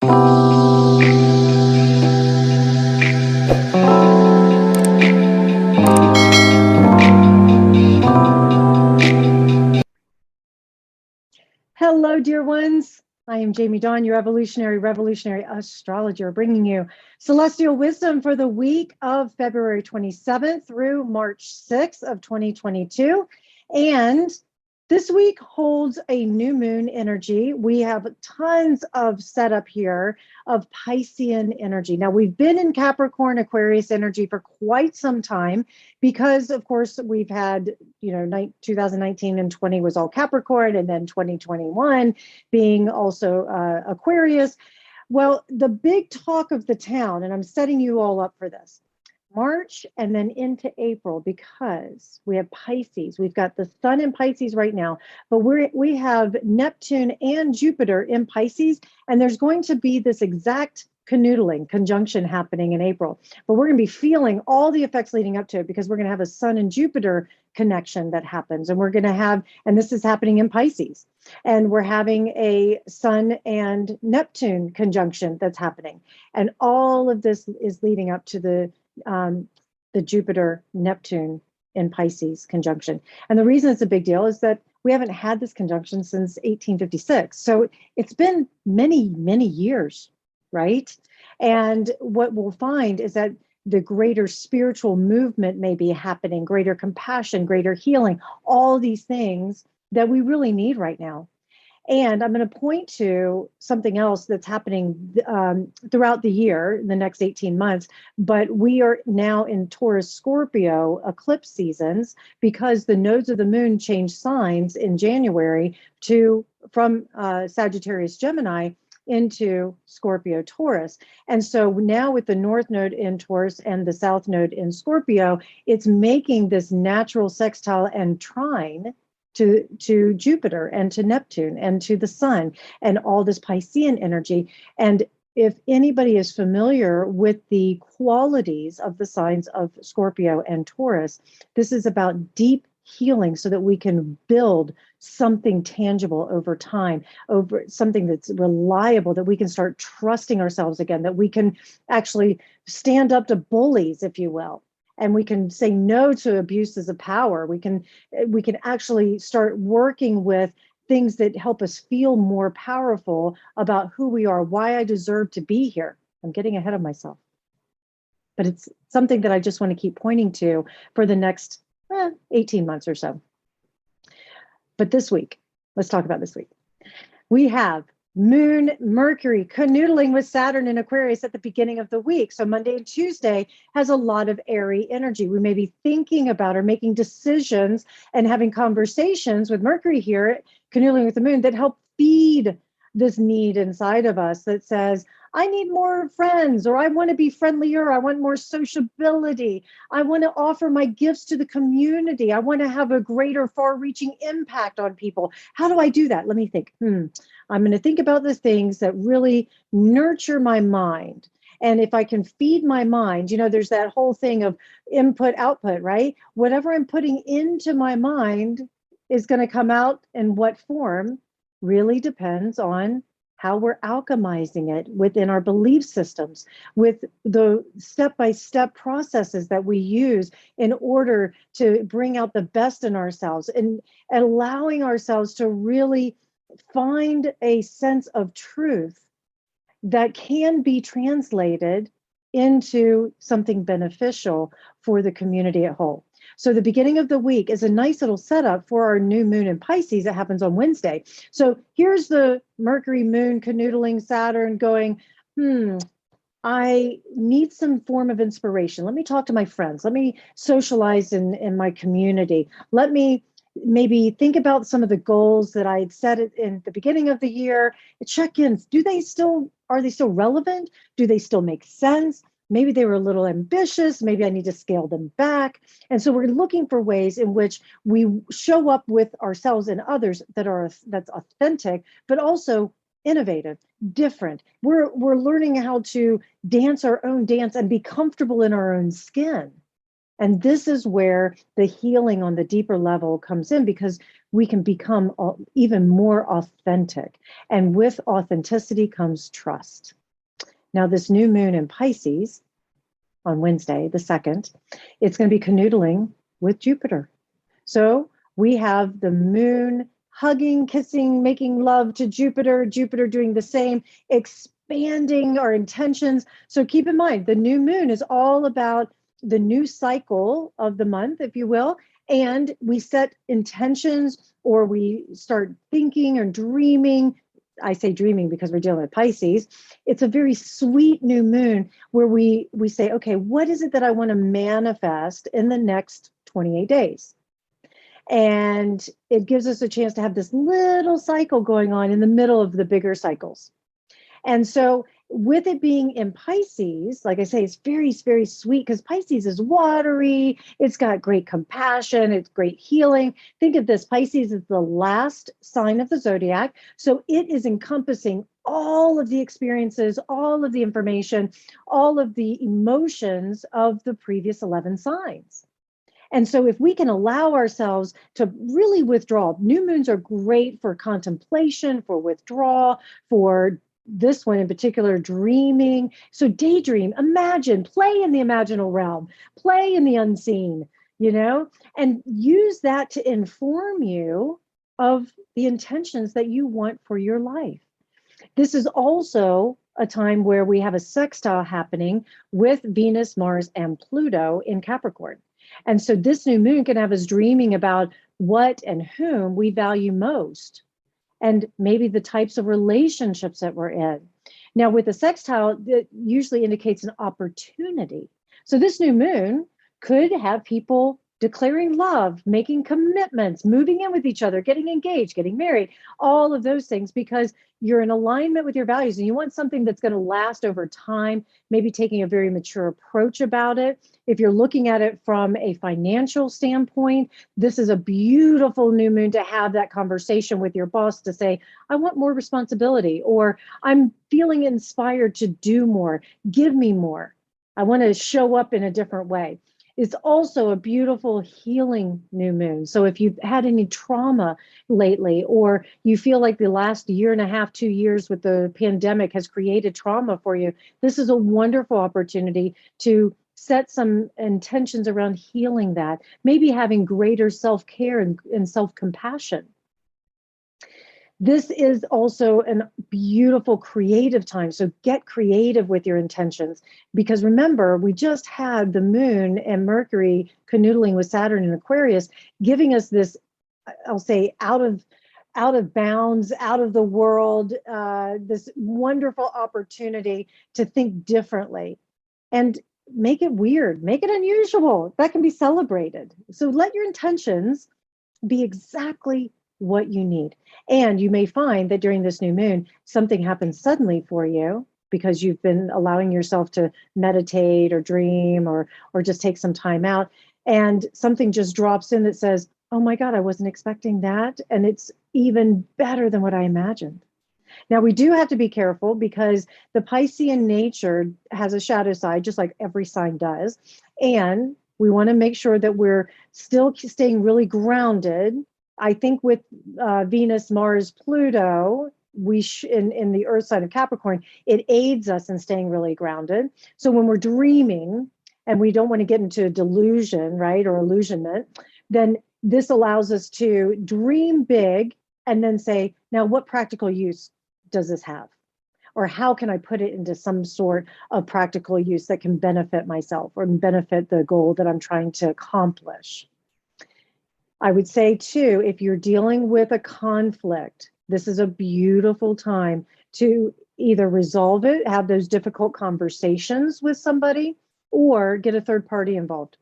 Hello, dear ones. I am Jamie Dawn, your revolutionary astrologer, bringing you celestial wisdom for the week of February 27th through March 6th of 2022. And this week holds a new moon energy. We have tons of setup here of Piscean energy. Now, we've been in Capricorn Aquarius energy for quite some time because, of course, we've had, 2019 and 20 was all Capricorn, and then 2021 being also Aquarius. Well, the big talk of the town, and I'm setting you all up for this, March and then into April, because we have Pisces. We've got the sun in Pisces right now, but we have Neptune and Jupiter in Pisces, and there's going to be this exact canoodling conjunction happening in April. But we're going to be feeling all the effects leading up to it because we're going to have a sun and Jupiter connection that happens, and we're going to have, and this is happening in Pisces, and we're having a sun and Neptune conjunction that's happening, and all of this is leading up to the Jupiter Neptune in Pisces conjunction. And the reason it's a big deal is that we haven't had this conjunction since 1856. So it's been many, many years, right? And what we'll find is that the greater spiritual movement may be happening, greater compassion, greater healing, all these things that we really need right now. And I'm going to point to something else that's happening throughout the year, the next 18 months. But we are now in Taurus Scorpio eclipse seasons because the nodes of the moon change signs in January from Sagittarius Gemini into Scorpio Taurus. And so now with the North Node in Taurus and the South Node in Scorpio, it's making this natural sextile and trine to Jupiter and to Neptune and to the sun and all this Piscean energy. And if anybody is familiar with the qualities of the signs of Scorpio and Taurus, this is about deep healing so that we can build something tangible over time, over something that's reliable, that we can start trusting ourselves again, that we can actually stand up to bullies, if you will. And we can say no to abuses of power. We can actually start working with things that help us feel more powerful about who we are, why I deserve to be here. I'm getting ahead of myself. But it's something that I just want to keep pointing to for the next 18 months or so. But this week, let's talk about this week. We have Moon, Mercury, canoodling with Saturn in Aquarius at the beginning of the week. So Monday and Tuesday has a lot of airy energy. We may be thinking about or making decisions and having conversations with Mercury here, canoodling with the moon, that help feed this need inside of us that says, I need more friends, or I want to be friendlier. I want more sociability. I want to offer my gifts to the community. I want to have a greater far-reaching impact on people. How do I do that? Let me think. I'm going to think about the things that really nurture my mind. And if I can feed my mind, there's that whole thing of input, output, right? Whatever I'm putting into my mind is going to come out in what form really depends on how we're alchemizing it within our belief systems, with the step-by-step processes that we use in order to bring out the best in ourselves and allowing ourselves to really find a sense of truth that can be translated into something beneficial for the community at whole. So the beginning of the week is a nice little setup for our new moon in Pisces that happens on Wednesday. So here's the Mercury moon canoodling Saturn going, I need some form of inspiration. Let me talk to my friends. Let me socialize in my community. Let me maybe think about some of the goals that I had set in the beginning of the year. Check-ins, are they still relevant? Do they still make sense? Maybe they were a little ambitious. Maybe I need to scale them back. And so we're looking for ways in which we show up with ourselves and others that's authentic, but also innovative, different. We're learning how to dance our own dance and be comfortable in our own skin. And this is where the healing on the deeper level comes in, because we can become even more authentic. And with authenticity comes trust. Now, this new moon in Pisces on Wednesday, the 2nd, it's going to be canoodling with Jupiter. So we have the moon hugging, kissing, making love to Jupiter, Jupiter doing the same, expanding our intentions. So keep in mind, the new moon is all about the new cycle of the month, if you will, and we set intentions, or we start thinking or dreaming. I say dreaming because we're dealing with Pisces. It's a very sweet new moon where we say, okay, what is it that I want to manifest in the next 28 days? And it gives us a chance to have this little cycle going on in the middle of the bigger cycles. And so with it being in Pisces, like I say, it's very, very sweet, because Pisces is watery. It's got great compassion. It's great healing. Think of this. Pisces is the last sign of the zodiac. So it is encompassing all of the experiences, all of the information, all of the emotions of the previous 11 signs. And so if we can allow ourselves to really withdraw, new moons are great for contemplation, for withdrawal, for this one in particular, dreaming. So daydream, imagine, play in the imaginal realm, play in the unseen, and use that to inform you of the intentions that you want for your life. This is also a time where we have a sextile happening with Venus, Mars, and Pluto in Capricorn. And so this new moon can have us dreaming about what and whom we value most, and maybe the types of relationships that we're in. Now, with a sextile, it usually indicates an opportunity. So this new moon could have people declaring love, making commitments, moving in with each other, getting engaged, getting married, all of those things, because you're in alignment with your values and you want something that's going to last over time, maybe taking a very mature approach about it. If you're looking at it from a financial standpoint, this is a beautiful new moon to have that conversation with your boss to say, I want more responsibility, or I'm feeling inspired to do more, give me more. I want to show up in a different way. It's also a beautiful healing new moon. So if you've had any trauma lately, or you feel like the last year and a half, 2 years with the pandemic has created trauma for you, this is a wonderful opportunity to set some intentions around healing that, maybe having greater self-care and self-compassion. This is also a beautiful creative time. So get creative with your intentions, because remember, we just had the moon and Mercury canoodling with Saturn in Aquarius, giving us this, I'll say, out of bounds, out of the world, this wonderful opportunity to think differently and make it weird, make it unusual. That can be celebrated. So let your intentions be exactly what you need. And you may find that during this new moon, something happens suddenly for you because you've been allowing yourself to meditate or dream or just take some time out. And something just drops in that says, oh my God, I wasn't expecting that. And it's even better than what I imagined. Now, we do have to be careful because the Piscean nature has a shadow side, just like every sign does. And we want to make sure that we're still staying really grounded. I think with Venus, Mars, Pluto, in the Earth side of Capricorn, it aids us in staying really grounded. So when we're dreaming and we don't want to get into delusion, right, or illusionment, then this allows us to dream big and then say, now what practical use does this have? Or how can I put it into some sort of practical use that can benefit myself or benefit the goal that I'm trying to accomplish? I would say too, if you're dealing with a conflict, this is a beautiful time to either resolve it, have those difficult conversations with somebody, or get a third party involved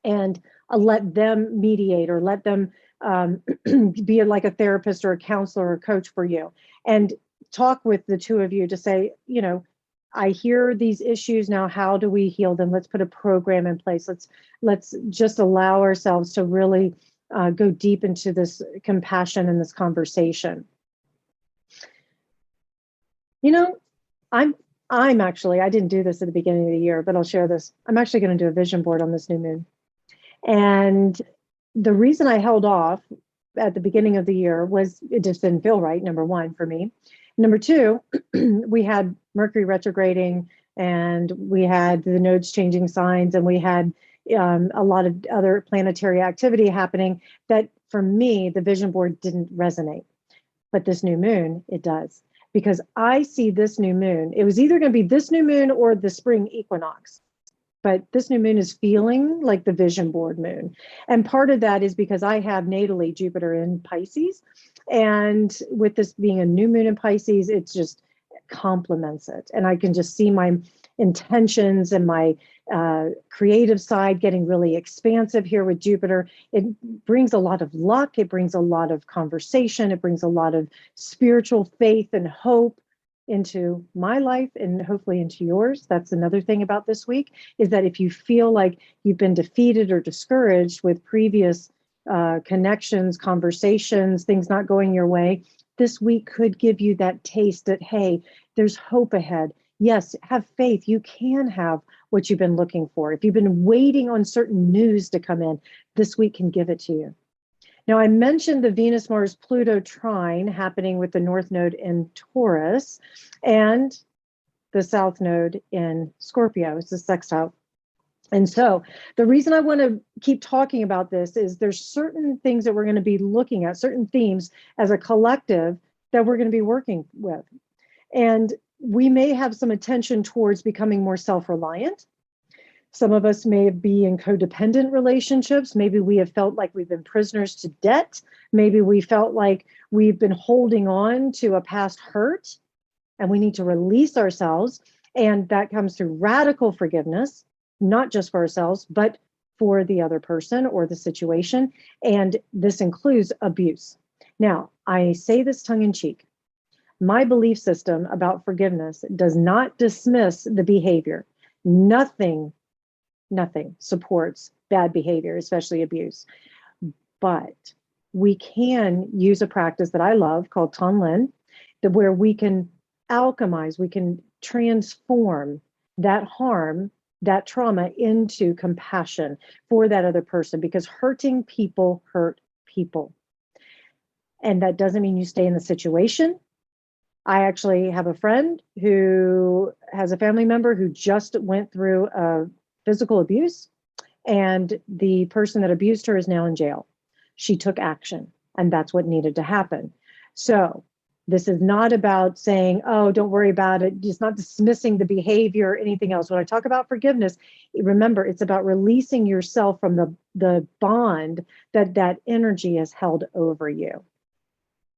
and let them mediate, or let them be like a therapist or a counselor or a coach for you, and talk with the two of you to say, I hear these issues now. How do we heal them? Let's put a program in place. Let's just allow ourselves to really go deep into this compassion and this conversation. I'm I didn't do this at the beginning of the year, but I'll share this. I'm actually going to do a vision board on this new moon. And the reason I held off at the beginning of the year was it just didn't feel right, number one, for me. Number two, we had Mercury retrograding and we had the nodes changing signs and we had a lot of other planetary activity happening that for me, the vision board didn't resonate. But this new moon, it does. Because I see this new moon, it was either going to be this new moon or the spring equinox. But this new moon is feeling like the vision board moon. And part of that is because I have natally Jupiter in Pisces. And with this being a new moon in Pisces, it just complements it. And I can just see my intentions and my creative side getting really expansive here with Jupiter. It brings a lot of luck. It brings a lot of conversation. It brings a lot of spiritual faith and hope into my life and hopefully into yours. That's another thing about this week, is that if you feel like you've been defeated or discouraged with previous connections, conversations, things not going your way, this week could give you that taste that, hey, there's hope ahead. Yes, have faith. You can have what you've been looking for. If you've been waiting on certain news to come in, this week can give it to you. Now, I mentioned the Venus-Mars-Pluto trine happening with the North Node in Taurus and the South Node in Scorpio. It's a sextile. And so the reason I want to keep talking about this is there's certain things that we're going to be looking at, certain themes as a collective that we're going to be working with. And we may have some attention towards becoming more self-reliant. Some of us may be in codependent relationships. Maybe we have felt like we've been prisoners to debt. Maybe we felt like we've been holding on to a past hurt and we need to release ourselves. And that comes through radical forgiveness, not just for ourselves, but for the other person or the situation. And this includes abuse. Now, I say this tongue in cheek. My belief system about forgiveness does not dismiss the behavior. Nothing supports bad behavior, especially abuse. But we can use a practice that I love called Tonlin, where we can alchemize, we can transform that harm, that trauma into compassion for that other person, because hurting people hurt people. And that doesn't mean you stay in the situation. I actually have a friend who has a family member who just went through a physical abuse, and the person that abused her is now in jail. She took action, and that's what needed to happen. So this is not about saying, oh, don't worry about it. It's not dismissing the behavior or anything else. When I talk about forgiveness, remember, it's about releasing yourself from the bond that energy has held over you.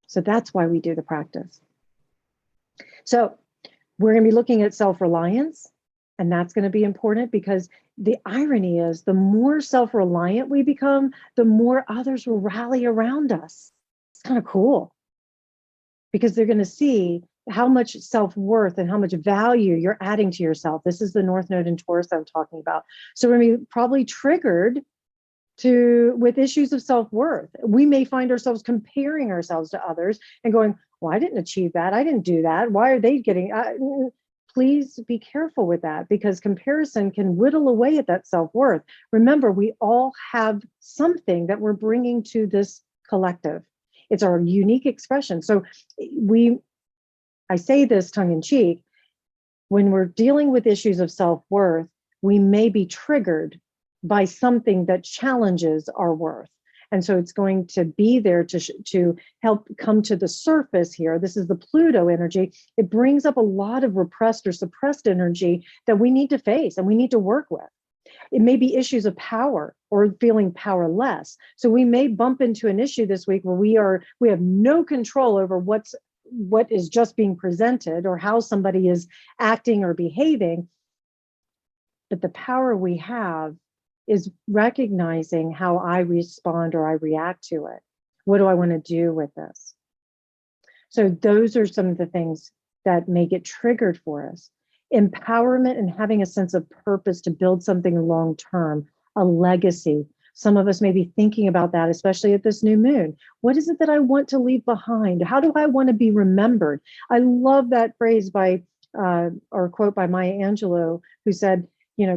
So that's why we do the practice. So we're going to be looking at self-reliance, and that's going to be important, because the irony is the more self-reliant we become, the more others will rally around us. It's kind of cool, because they're going to see how much self-worth and how much value you're adding to yourself. This is the North Node in Taurus I'm talking about. So we're going to be probably triggered with issues of self-worth. We may find ourselves comparing ourselves to others and going, well, I didn't achieve that. I didn't do that. Why are they getting... Please be careful with that, because comparison can whittle away at that self-worth. Remember, we all have something that we're bringing to this collective. It's our unique expression. So I say this tongue in cheek, when we're dealing with issues of self-worth, we may be triggered by something that challenges our worth. And so it's going to be there to help come to the surface here. This is the Pluto energy. It brings up a lot of repressed or suppressed energy that we need to face and we need to work with. It may be issues of power or feeling powerless. So we may bump into an issue this week where we have no control over what is just being presented or how somebody is acting or behaving. But the power we have is recognizing how I respond or I react to it. What do I want to do with this? So those are some of the things that may get triggered for us. Empowerment and having a sense of purpose to build something long-term, a legacy. Some of us may be thinking about that, especially at this new moon. What is it that I want to leave behind? How do I want to be remembered? I love that phrase by or a quote by Maya Angelou, who said,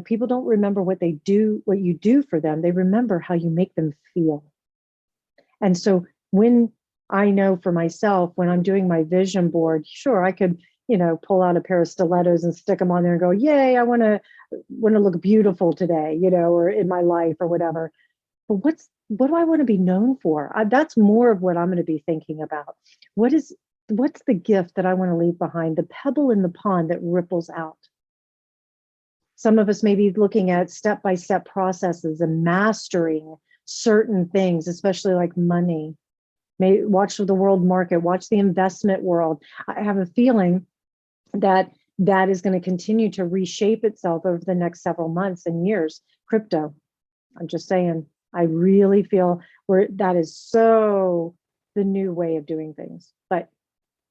people don't remember what you do for them. They remember how you make them feel. And so when I know for myself, when I'm doing my vision board, sure, I could, pull out a pair of stilettos and stick them on there and go, yay, I want to look beautiful today, or in my life or whatever. But what do I want to be known for? That's more of what I'm going to be thinking about. What's the gift that I want to leave behind? The pebble in the pond that ripples out. Some of us may be looking at step-by-step processes and mastering certain things, especially like money. May watch the world market, watch the investment world. I have a feeling that is going to continue to reshape itself over the next several months and years. Crypto, I'm just saying, I really feel that is so the new way of doing things. But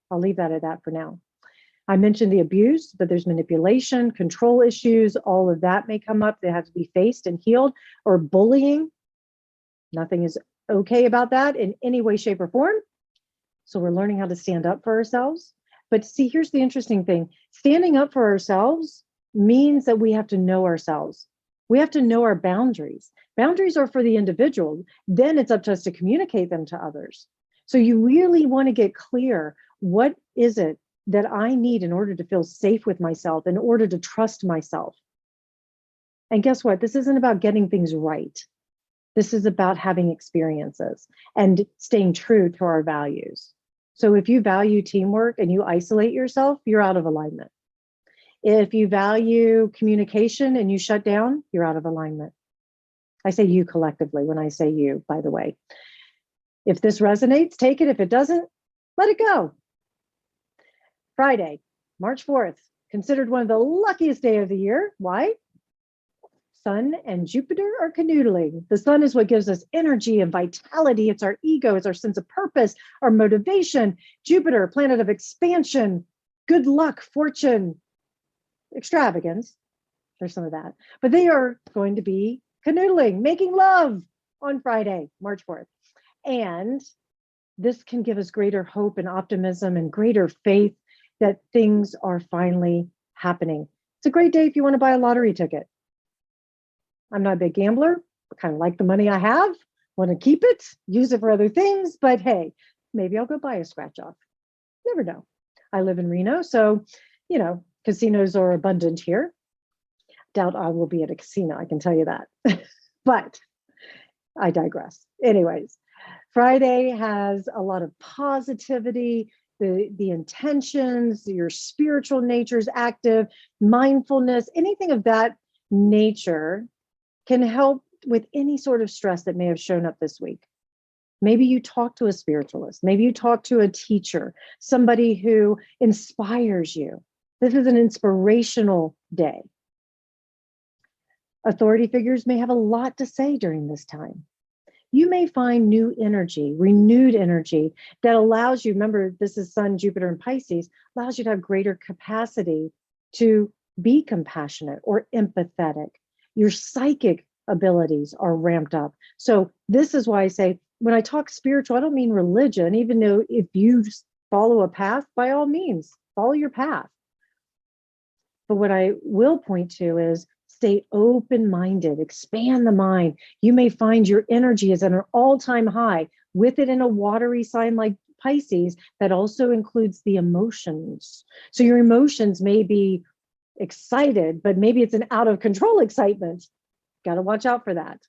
I'll leave that at that for now. I mentioned the abuse, but there's manipulation, control issues, all of that may come up. They have to be faced and healed. Or bullying. Nothing is okay about that in any way, shape, or form. So we're learning how to stand up for ourselves. But see, here's the interesting thing. Standing up for ourselves means that we have to know ourselves. We have to know our boundaries. Boundaries are for the individual. Then it's up to us to communicate them to others. So you really want to get clear. What is it that I need in order to feel safe with myself, in order to trust myself? And guess what? This isn't about getting things right. This is about having experiences and staying true to our values. So if you value teamwork and you isolate yourself, you're out of alignment. If you value communication and you shut down, you're out of alignment. I say you collectively when I say you, by the way. If this resonates, take it. If it doesn't, let it go. Friday, March 4th, considered one of the luckiest days of the year. Why? Sun and Jupiter are canoodling. The sun is what gives us energy and vitality. It's our ego, it's our sense of purpose, our motivation. Jupiter, planet of expansion, good luck, fortune, extravagance. There's some of that. But they are going to be canoodling, making love on Friday, March 4th. And this can give us greater hope and optimism and greater faith that things are finally happening. It's a great day if you want to buy a lottery ticket. I'm not a big gambler. I kind of like the money I have, want to keep it, use it for other things, but hey, maybe I'll go buy a scratch off. Never know. I live in Reno, so, casinos are abundant here. Doubt I will be at a casino, I can tell you that. But I digress. Anyways, Friday has a lot of positivity, the intentions, your spiritual nature is active, mindfulness, anything of that nature can help with any sort of stress that may have shown up this week. Maybe you talk to a spiritualist. Maybe you talk to a teacher, somebody who inspires you. This is an inspirational day. Authority figures may have a lot to say during this time. You may find new energy, renewed energy that allows you, remember, this is Sun, Jupiter, and Pisces, allows you to have greater capacity to be compassionate or empathetic. Your psychic abilities are ramped up. So this is why I say, when I talk spiritual, I don't mean religion, even though if you follow a path, by all means, follow your path. But what I will point to is stay open-minded, expand the mind. You may find your energy is at an all-time high. With it in a watery sign like Pisces, that also includes the emotions. So your emotions may be excited, but maybe it's an out of control excitement. Got to watch out for that.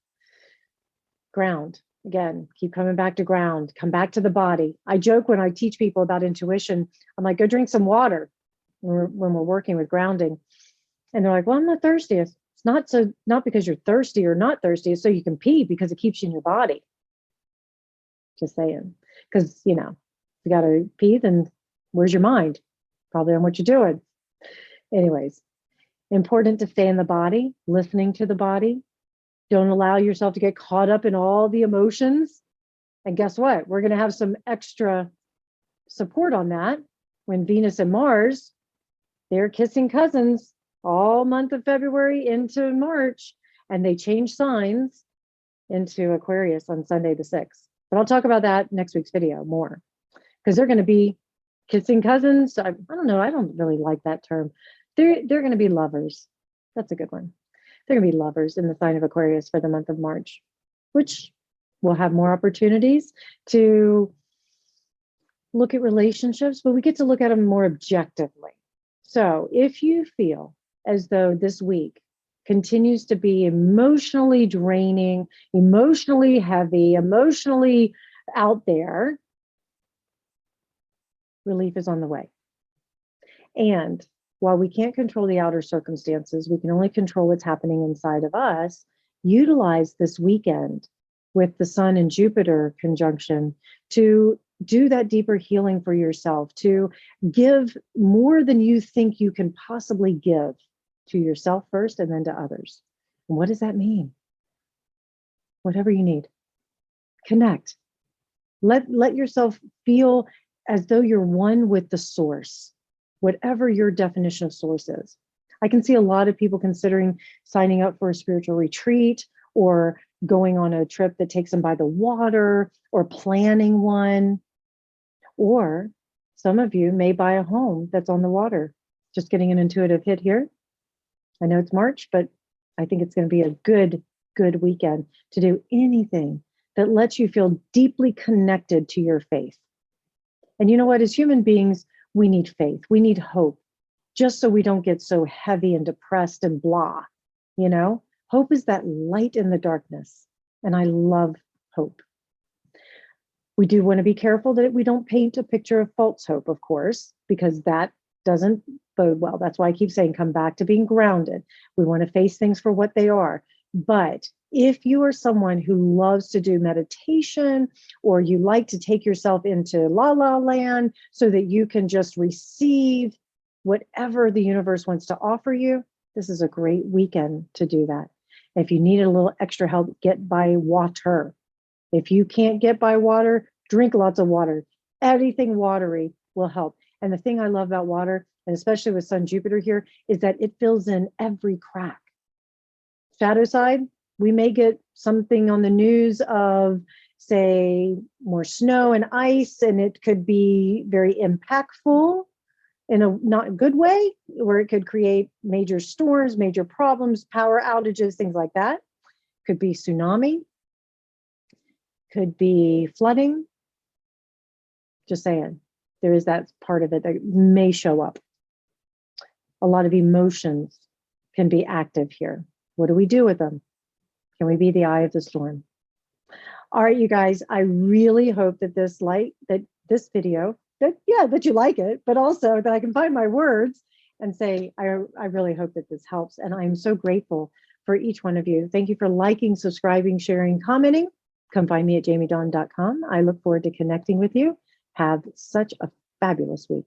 Ground. Again, keep coming back to ground, come back to the body. I joke when I teach people about intuition, I'm like, go drink some water when we're working with grounding. And they're like, well, I'm not thirsty. It's not because you're thirsty or not thirsty, it's so you can pee because it keeps you in your body. Just saying. Because, if you got to pee, then where's your mind? Probably on what you're doing. Anyways, important to stay in the body, listening to the body. Don't allow yourself to get caught up in all the emotions. And guess what? We're going to have some extra support on that when Venus and Mars, they're kissing cousins all month of February into March, and they change signs into Aquarius on Sunday the 6th. But I'll talk about that next week's video more, because they're going to be kissing cousins. I don't know. I don't really like that term. They're going to be lovers. That's a good one. They're going to be lovers in the sign of Aquarius for the month of March, which will have more opportunities to look at relationships, but we get to look at them more objectively. So if you feel as though this week continues to be emotionally draining, emotionally heavy, emotionally out there, relief is on the way. And while we can't control the outer circumstances, we can only control what's happening inside of us. Utilize this weekend with the Sun and Jupiter conjunction to do that deeper healing for yourself, to give more than you think you can possibly give to yourself first and then to others. And what does that mean? Whatever you need. Connect. Let yourself feel as though you're one with the source, whatever your definition of source is. I can see a lot of people considering signing up for a spiritual retreat or going on a trip that takes them by the water or planning one. Or some of you may buy a home that's on the water. Just getting an intuitive hit here. I know it's March, but I think it's going to be a good weekend to do anything that lets you feel deeply connected to your faith. And you know what? As human beings, we need faith. We need hope, just so we don't get so heavy and depressed and blah. You know, hope is that light in the darkness. And I love hope. We do want to be careful that we don't paint a picture of false hope, of course, because that doesn't bode well. That's why I keep saying, come back to being grounded. We want to face things for what they are. But if you are someone who loves to do meditation, or you like to take yourself into la la land so that you can just receive whatever the universe wants to offer you, this is a great weekend to do that. If you need a little extra help, get by water. If you can't get by water, drink lots of water. Anything watery will help. And the thing I love about water, and especially with Sun Jupiter here, is that it fills in every crack. Shadow side, we may get something on the news of, say, more snow and ice, and it could be very impactful in a not good way, where it could create major storms, major problems, power outages, things like that. Could be tsunami, could be flooding. Just saying, there is that part of it that may show up. A lot of emotions can be active here. What do we do with them? Can we be the eye of the storm? All right, you guys, I really hope that this video, that you like it, but also that I can find my words and say, I really hope that this helps. And I'm so grateful for each one of you. Thank you for liking, subscribing, sharing, commenting. Come find me at jamiedawn.com. I look forward to connecting with you. Have such a fabulous week.